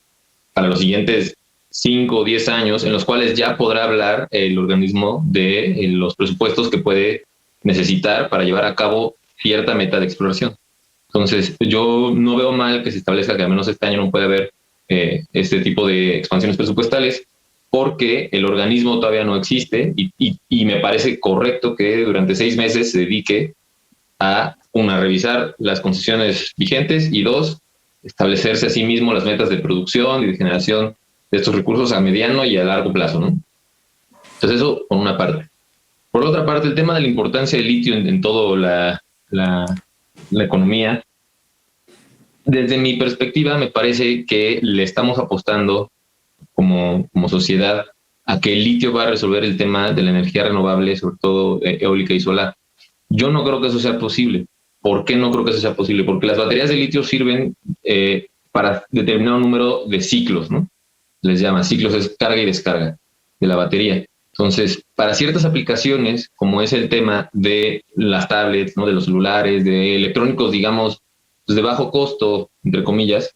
para los siguientes 5 o 10 años, en los cuales ya podrá hablar el organismo de los presupuestos que puede necesitar para llevar a cabo cierta meta de exploración. Entonces, yo no veo mal que se establezca que al menos este año no puede haber este tipo de expansiones presupuestales, porque el organismo todavía no existe y me parece correcto que durante 6 meses se dedique a, una, revisar las concesiones vigentes y 2, establecerse a sí mismo las metas de producción y de generación de estos recursos a mediano y a largo plazo, ¿no? Entonces eso por una parte. Por otra parte, el tema de la importancia del litio en toda la economía, desde mi perspectiva me parece que le estamos apostando como sociedad a que el litio va a resolver el tema de la energía renovable, sobre todo eólica y solar. Yo no creo que eso sea posible. ¿Por qué no creo que eso sea posible? Porque las baterías de litio sirven para determinado número de ciclos, ¿no? Les llama ciclos, es carga y descarga de la batería. Entonces, para ciertas aplicaciones, como es el tema de las tablets, ¿no? De los celulares, de electrónicos, digamos, pues de bajo costo, entre comillas,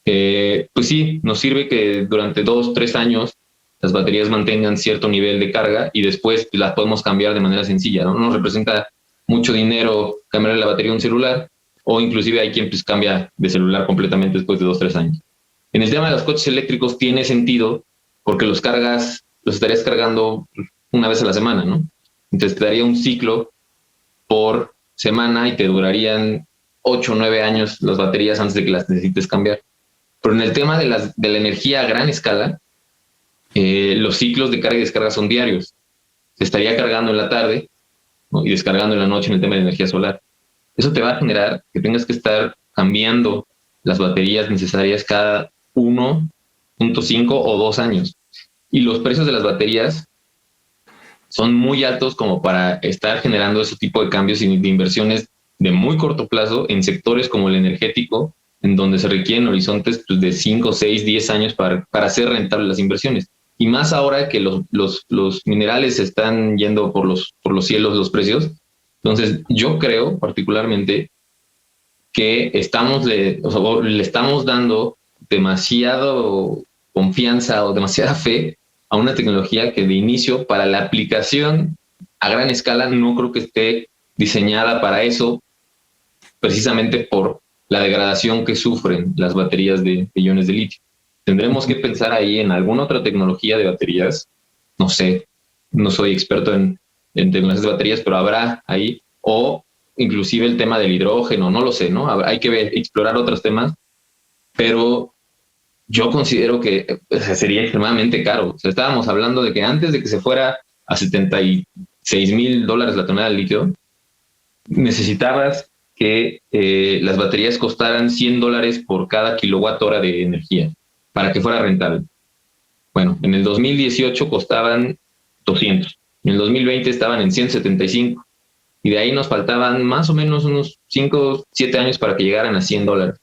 pues sí, nos sirve que durante 2 o 3 años las baterías mantengan cierto nivel de carga y después las podemos cambiar de manera sencilla, ¿no? No nos representa mucho dinero cambiar la batería de un celular, o inclusive hay quien pues cambia de celular completamente después de 2 o 3 años. En el tema de los coches eléctricos tiene sentido porque los estarías cargando una vez a la semana, ¿no? Entonces te daría un ciclo por semana y te durarían 8 o 9 años las baterías antes de que las necesites cambiar. Pero en el tema de la energía a gran escala, los ciclos de carga y descarga son diarios. Se estaría cargando en la tarde, ¿no? Y descargando en la noche en el tema de energía solar. Eso te va a generar que tengas que estar cambiando las baterías necesarias cada 1.5 o 2 años. Y los precios de las baterías son muy altos como para estar generando ese tipo de cambios y de inversiones de muy corto plazo en sectores como el energético, en donde se requieren horizontes pues, de 5, 6, 10 años para hacer rentables las inversiones. Y más ahora que los minerales están yendo por los cielos los precios. Entonces, yo creo particularmente que le estamos dando demasiado confianza o demasiada fe a una tecnología que de inicio, para la aplicación a gran escala, no creo que esté diseñada para eso, precisamente por la degradación que sufren las baterías de iones de litio. Tendremos que pensar ahí en alguna otra tecnología de baterías, no sé, no soy experto en tecnologías de baterías, pero habrá ahí, o inclusive el tema del hidrógeno, no lo sé, ¿no? Hay que explorar otros temas, pero yo considero que sería extremadamente caro. O sea, estábamos hablando de que antes de que se fuera a $76,000 la tonelada de litio, necesitabas que las baterías costaran $100 por cada kilowatt hora de energía para que fuera rentable. Bueno, en el 2018 costaban 200, en el 2020 estaban en 175, y de ahí nos faltaban más o menos unos 5 o 7 años para que llegaran a $100.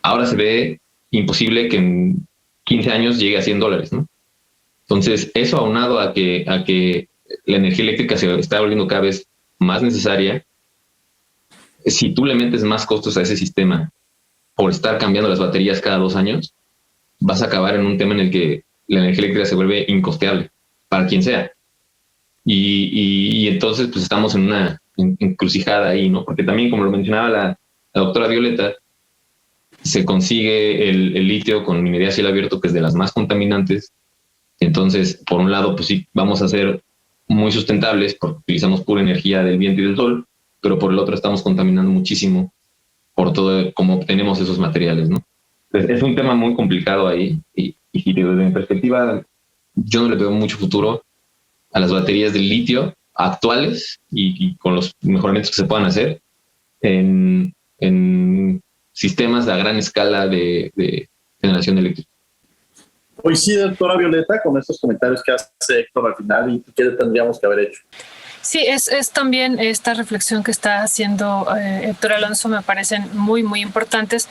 Ahora se ve imposible que en 15 años llegue a $100, ¿no? Entonces, eso aunado a que la energía eléctrica se está volviendo cada vez más necesaria, si tú le metes más costos a ese sistema por estar cambiando las baterías cada 2 años, vas a acabar en un tema en el que la energía eléctrica se vuelve incosteable para quien sea. Y entonces pues estamos en una encrucijada ahí, ¿no? Porque también, como lo mencionaba la doctora Violeta, se consigue el litio con minería a cielo abierto, que es de las más contaminantes. Entonces, por un lado, pues sí, vamos a ser muy sustentables porque utilizamos pura energía del viento y del sol, pero por el otro estamos contaminando muchísimo por todo cómo obtenemos esos materiales, ¿no? Entonces, es un tema muy complicado ahí y desde mi perspectiva yo no le veo mucho futuro a las baterías de litio actuales y con los mejoramientos que se puedan hacer en sistemas a gran escala de generación eléctrica. Hoy sí, doctora Violeta, con estos comentarios que hace Héctor al final, ¿y qué tendríamos que haber hecho? Sí, es también esta reflexión que está haciendo Héctor Alonso, me parecen muy, muy importantes,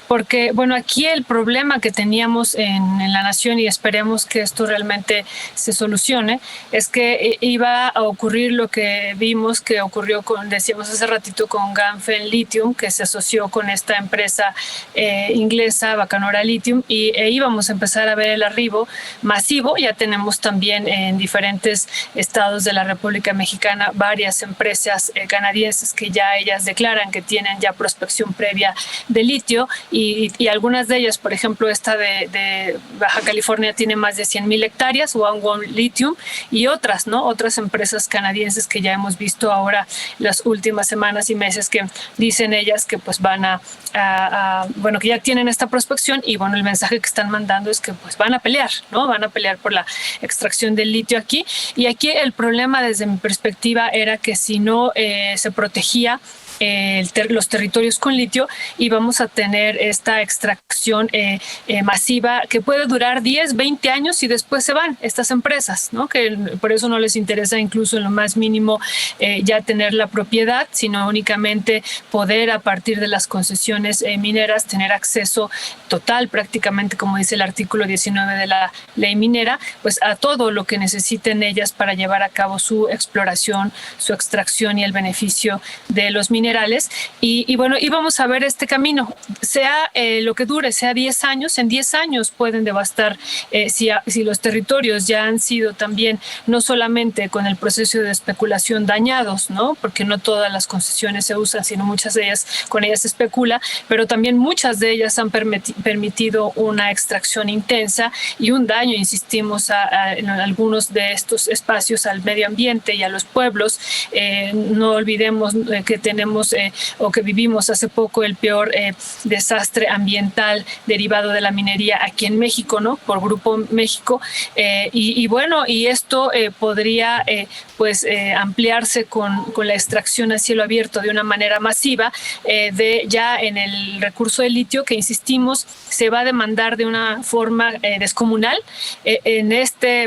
porque, bueno, aquí el problema que teníamos en la nación, y esperemos que esto realmente se solucione, es que iba a ocurrir lo que vimos que ocurrió decíamos hace ratito, con Ganfeng Lithium, que se asoció con esta empresa inglesa, Bacanora Lithium, y íbamos a empezar a ver el arribo masivo. Ya tenemos también en diferentes estados de la República Mexicana varias empresas canadienses que ya ellas declaran que tienen ya prospección previa de litio, y algunas de ellas, por ejemplo, esta de Baja California tiene más de 100,000 hectáreas, One Lithium, y otras, ¿no? Otras empresas canadienses que ya hemos visto ahora las últimas semanas y meses, que dicen ellas que pues van bueno, que ya tienen esta prospección, y bueno, el mensaje que están mandando es que pues van a pelear, ¿no? Van a pelear por la extracción del litio aquí. Y aquí el problema desde mi perspectiva era que si no se protegía los territorios con litio, y vamos a tener esta extracción masiva que puede durar 10, 20 años y después se van estas empresas, ¿no? Que por eso no les interesa incluso en lo más mínimo ya tener la propiedad, sino únicamente poder, a partir de las concesiones mineras, tener acceso total, prácticamente, como dice el artículo 19 de la ley minera, pues a todo lo que necesiten ellas para llevar a cabo su exploración, su extracción y el beneficio de los minerales. Y bueno, íbamos a ver este camino, sea lo que dure, sea 10 años, en 10 años pueden devastar, si los territorios ya han sido también, no solamente con el proceso de especulación, dañados, ¿no? Porque no todas las concesiones se usan, sino muchas de ellas, con ellas se especula, pero también muchas de ellas han permitido una extracción intensa y un daño, insistimos, en algunos de estos espacios al medio ambiente y a los pueblos. No olvidemos que tenemos o que vivimos hace poco el peor desastre ambiental derivado de la minería aquí en México, ¿no? Por Grupo México. Y bueno, y esto podría ampliarse con la extracción a cielo abierto de una manera masiva, ya en el recurso de litio, que insistimos, se va a demandar de una forma descomunal.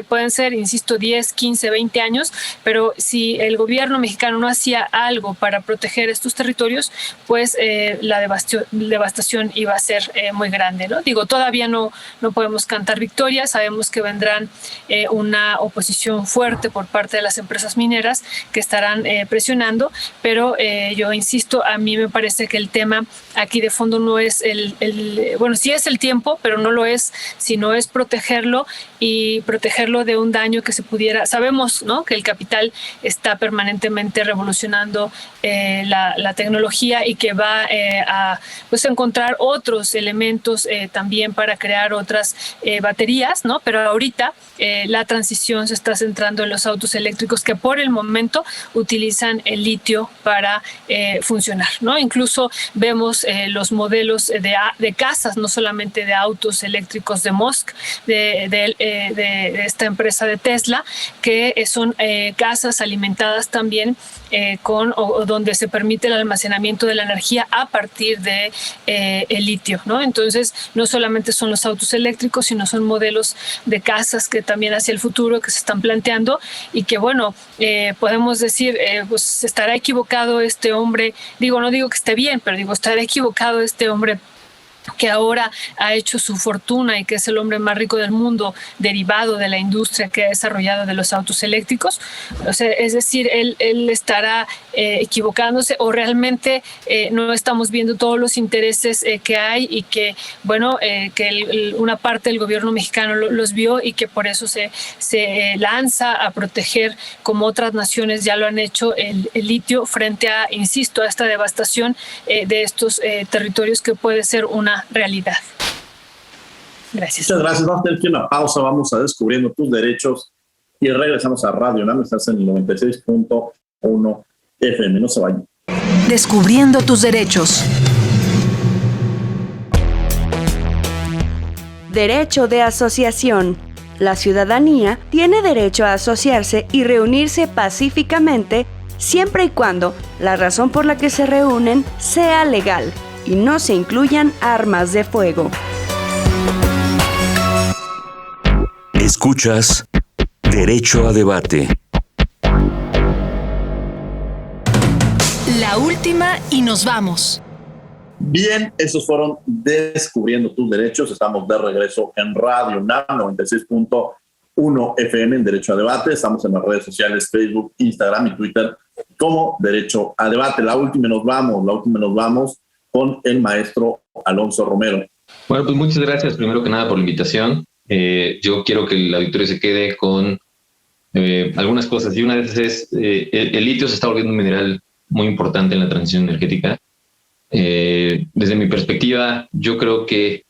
Pueden ser, insisto, 10, 15, 20 años, pero si el gobierno mexicano no hacía algo para proteger estos territorios, pues la devastación iba a ser muy grande, ¿no? Digo, todavía no podemos cantar victoria, sabemos que vendrán una oposición fuerte por parte de las empresas mineras que estarán presionando, pero yo insisto, a mí me parece que el tema aquí de fondo no es bueno, sí es el tiempo, pero no lo es, sino es protegerlo, y protegerlo de un daño que se pudiera. Sabemos, ¿no?, que el capital está permanentemente revolucionando la tecnología, y que va a encontrar otros elementos también para crear otras baterías, ¿no? Pero ahorita la transición se está centrando en los autos eléctricos, que por el momento utilizan el litio para funcionar, ¿no? Incluso vemos los modelos de casas, no solamente de autos eléctricos de Musk, de esta empresa de Tesla, que son casas alimentadas también donde se permite el almacenamiento de la energía a partir de el litio, ¿no? Entonces, no solamente son los autos eléctricos, sino son modelos de casas que también hacia el futuro que se están planteando, y que, bueno, podemos decir, pues estará equivocado este hombre. No digo que esté bien, pero estará equivocado este hombre que ahora ha hecho su fortuna y que es el hombre más rico del mundo, derivado de la industria que ha desarrollado de los autos eléctricos. O sea, es decir, él estará equivocándose, o realmente no estamos viendo todos los intereses que hay, y que, bueno, que una parte del gobierno mexicano los vio, y que por eso se lanza a proteger, como otras naciones ya lo han hecho, el litio frente a, insisto, a esta devastación de estos territorios, que puede ser una realidad. Gracias. Muchas gracias. Vamos a tener que una pausa. Vamos a Descubriendo tus Derechos y regresamos a Radio UNAM. Estás en el 96.1 FM. No se vayan. Descubriendo tus derechos. Derecho de asociación. La ciudadanía tiene derecho a asociarse y reunirse pacíficamente, siempre y cuando la razón por la que se reúnen sea legal y no se incluyan armas de fuego. Escuchas Derecho a Debate. La última y nos vamos. Bien, esos fueron Descubriendo tus Derechos. Estamos de regreso en Radio UNAM 96.1 FM en Derecho a Debate. Estamos en las redes sociales Facebook, Instagram y Twitter como Derecho a Debate. La última y nos vamos con el maestro Alonso Romero. Bueno, pues muchas gracias primero que nada por la invitación. Yo quiero que el auditorio se quede con algunas cosas, y una de esas es el litio se está volviendo un mineral muy importante en la transición energética. Desde mi perspectiva, yo creo que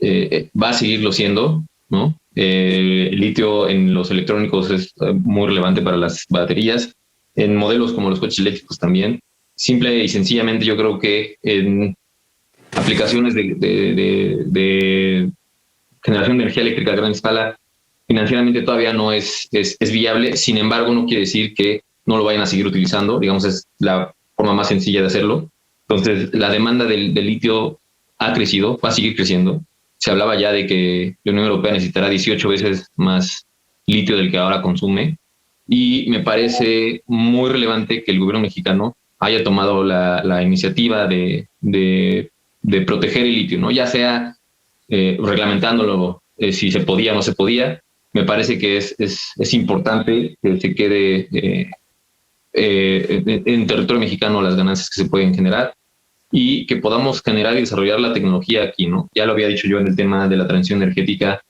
va a seguirlo siendo, ¿no? El litio en los electrónicos es muy relevante para las baterías, en modelos como los coches eléctricos también. Simple y sencillamente yo creo que en aplicaciones de generación de energía eléctrica a gran escala, financieramente todavía no es viable. Sin embargo, no quiere decir que no lo vayan a seguir utilizando. Digamos, es la forma más sencilla de hacerlo. Entonces, la demanda del litio ha crecido, va a seguir creciendo. Se hablaba ya de que la Unión Europea necesitará 18 veces más litio del que ahora consume. Y me parece muy relevante que el gobierno mexicano haya tomado la iniciativa de proteger el litio, ¿no? Ya sea reglamentándolo si se podía o no se podía. Me parece que es importante que se quede en territorio mexicano las ganancias que se pueden generar y que podamos generar y desarrollar la tecnología aquí, ¿no? Ya lo había dicho yo en el tema de la transición energética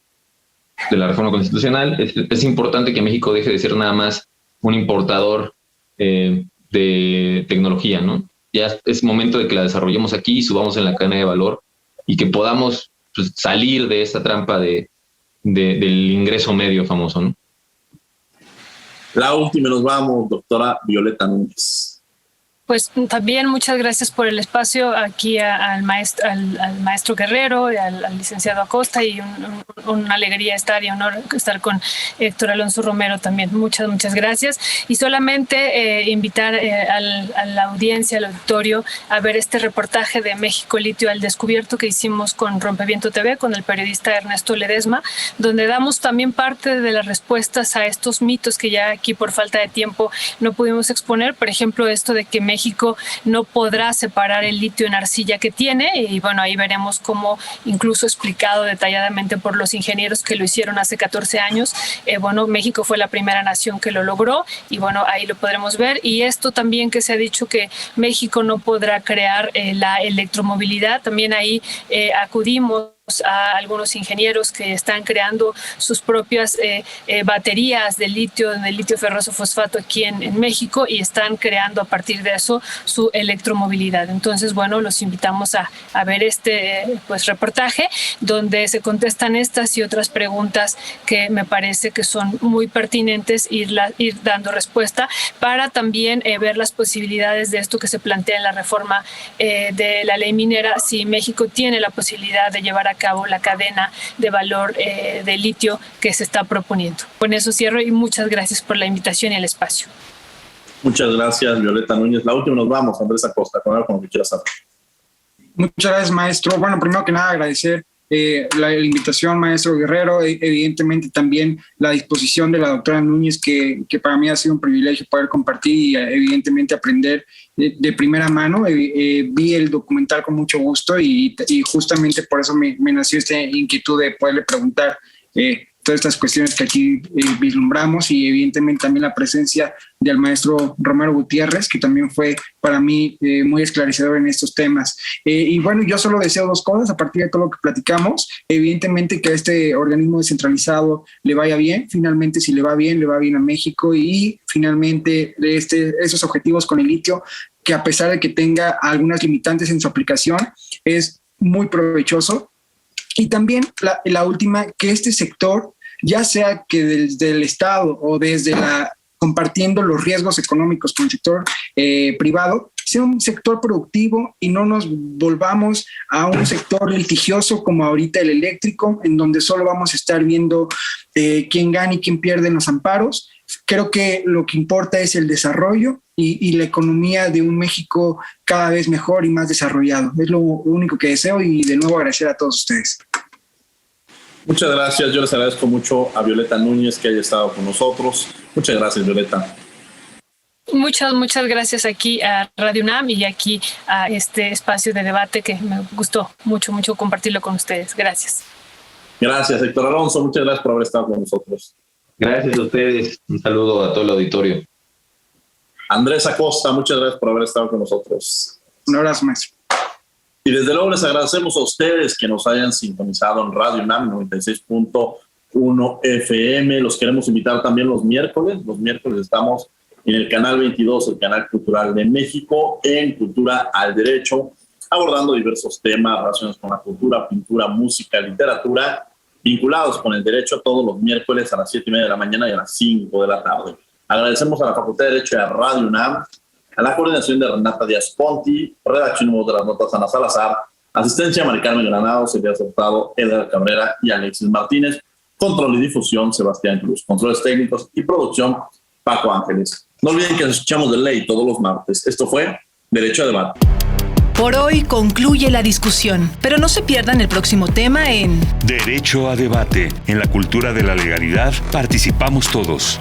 de la reforma constitucional. Es importante que México deje de ser nada más un importador de tecnología, ¿no? Ya es momento de que la desarrollemos aquí y subamos en la cadena de valor y que podamos, pues, salir de esta trampa del ingreso medio famoso, ¿no? La última nos vamos, doctora Violeta Núñez. Pues también muchas gracias por el espacio aquí al maestro Guerrero, al licenciado Acosta, y una alegría estar y honor estar con Héctor Alonso Romero también. Muchas gracias. Y solamente invitar a la audiencia, al auditorio, a ver este reportaje de México Litio al Descubierto que hicimos con Rompeviento TV, con el periodista Ernesto Ledesma, donde damos también parte de las respuestas a estos mitos que ya aquí por falta de tiempo no pudimos exponer. Por ejemplo, esto de que México no podrá separar el litio en arcilla que tiene, y bueno, ahí veremos cómo, incluso explicado detalladamente por los ingenieros que lo hicieron hace 14 años, bueno, México fue la primera nación que lo logró, y bueno, ahí lo podremos ver. Y esto también que se ha dicho que México no podrá crear la electromovilidad, también ahí acudimos a algunos ingenieros que están creando sus propias baterías de litio ferroso fosfato aquí en México, y están creando a partir de eso su electromovilidad. Entonces, bueno, los invitamos a ver este reportaje donde se contestan estas y otras preguntas que me parece que son muy pertinentes, ir dando respuesta para también ver las posibilidades de esto que se plantea en la reforma de la ley minera, si México tiene la posibilidad de llevar a cabo la cadena de valor de litio que se está proponiendo. Con eso cierro y muchas gracias por la invitación y el espacio. Muchas gracias, Violeta Núñez. La última nos vamos, Andrés Acosta, con algo como que quieras saber. Muchas gracias, maestro. Bueno, primero que nada agradecer la invitación, maestro Guerrero, evidentemente también la disposición de la doctora Núñez, que para mí ha sido un privilegio poder compartir y evidentemente aprender de primera mano. Vi el documental con mucho gusto y justamente por eso me nació esta inquietud de poderle preguntar todas estas cuestiones que aquí vislumbramos, y evidentemente también la presencia del maestro Romero Gutiérrez, que también fue para mí muy esclarecedor en estos temas. Y bueno, yo solo deseo dos cosas a partir de todo lo que platicamos. Evidentemente que a este organismo descentralizado le vaya bien. Finalmente, si le va bien a México, y finalmente esos objetivos con el litio, que a pesar de que tenga algunas limitantes en su aplicación, es muy provechoso. Y también la última, que este sector, ya sea que desde el Estado o desde compartiendo los riesgos económicos con el sector privado, sea un sector productivo y no nos volvamos a un sector litigioso como ahorita el eléctrico, en donde solo vamos a estar viendo quién gana y quién pierde en los amparos. Creo que lo que importa es el desarrollo y la economía de un México cada vez mejor y más desarrollado. Es lo único que deseo, y de nuevo agradecer a todos ustedes. Muchas gracias. Yo les agradezco mucho a Violeta Núñez que haya estado con nosotros. Muchas gracias, Violeta. Muchas gracias aquí a Radio UNAM y aquí a este espacio de debate que me gustó mucho compartirlo con ustedes. Gracias. Gracias, Héctor Alonso. Muchas gracias por haber estado con nosotros. Gracias a ustedes. Un saludo a todo el auditorio. Andrés Acosta, muchas gracias por haber estado con nosotros. Un abrazo, maestro. Y desde luego les agradecemos a ustedes que nos hayan sintonizado en Radio UNAM 96.1 FM. Los queremos invitar también los miércoles. Los miércoles estamos en el canal 22, el canal cultural de México, en Cultura al Derecho, abordando diversos temas relacionados con la cultura, pintura, música, literatura, vinculados con el derecho, todos los miércoles a las 7:30 de la mañana y a las 5 de la tarde. Agradecemos a la Facultad de Derecho y a Radio UNAM, a la coordinación de Renata Díaz Ponti, redacción de las notas Ana Salazar, asistencia Mari Carmen Granados, Elías Hurtado, Edgar Cabrera y Alexis Martínez, control y difusión Sebastián Cruz, controles técnicos y producción Paco Ángeles. No olviden que nos escuchamos de ley todos los martes. Esto fue Derecho a Debate. Por hoy concluye la discusión, pero no se pierdan el próximo tema en Derecho a Debate. En la cultura de la legalidad participamos todos.